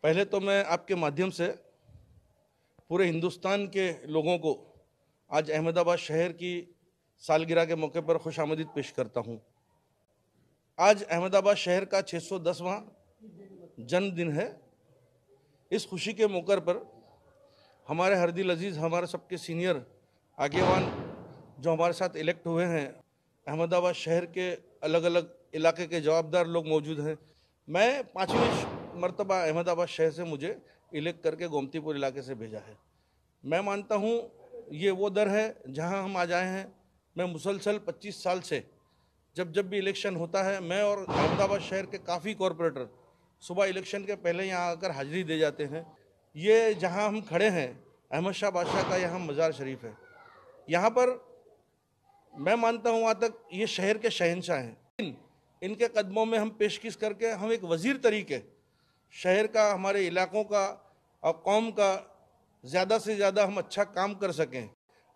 पहले तो मैं आपके माध्यम से पूरे हिंदुस्तान के लोगों को आज अहमदाबाद शहर की सालगिरह के मौके पर खुशामदीद पेश करता हूं। आज अहमदाबाद शहर का 610वां जन्मदिन है। इस खुशी के मौके पर हमारे हरदिल अजीज़, हमारे सबके सीनियर आगेवान जो हमारे साथ इलेक्ट हुए हैं, अहमदाबाद शहर के अलग अलग इलाके के जवाबदार लोग मौजूद हैं। मैं 5वीं मरतबा अहमदाबाद शहर से मुझे इलेक्ट करके गोमतीपुर इलाके से भेजा है। मैं मानता हूँ ये वो दर है जहाँ हम आज आए हैं। मैं मुसलसल 25 साल से जब भी इलेक्शन होता है, मैं और अहमदाबाद शहर के काफ़ी कॉरपोरेटर सुबह इलेक्शन के पहले यहाँ आकर हाजिरी दे जाते हैं। ये जहाँ हम खड़े हैं, अहमद शाह बादशाह का यहाँ मज़ार शरीफ है। यहाँ पर मैं मानता हूँ वहाँ तक ये शहर के शहंशाह हैं। इनके कदमों में हम पेशकश करके हम एक वज़ीर तरीके शहर का, हमारे इलाकों का और कौम का ज़्यादा से ज़्यादा हम अच्छा काम कर सकें।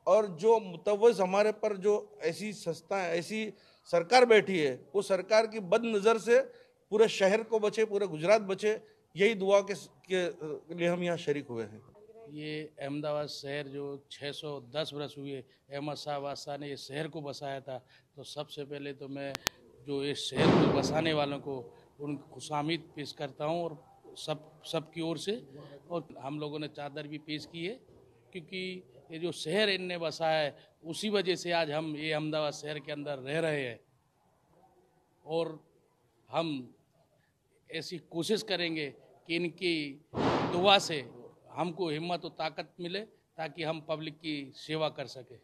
और जो मुतव्वज़ हमारे पर जो ऐसी संस्था, ऐसी सरकार बैठी है, वो सरकार की बद नज़र से पूरे शहर को बचे, पूरे गुजरात बचे, यही दुआ के लिए हम यहाँ शरीक हुए हैं। ये अहमदाबाद शहर जो 610 वर्ष हुए अहमद शाह बादशाह ने ये शहर को बसाया था, तो सबसे पहले तो मैं जो इस शहर को बसाने वालों को उनको खुशामदीद पेश करता हूँ और सबकी ओर से। और हम लोगों ने चादर भी पेश की है, क्योंकि ये जो शहर इनने बसाया है उसी वजह से आज हम ये अहमदाबाद शहर के अंदर रह रहे हैं। और हम ऐसी कोशिश करेंगे कि इनकी दुआ से हमको हिम्मत और ताकत मिले ताकि हम पब्लिक की सेवा कर सकें।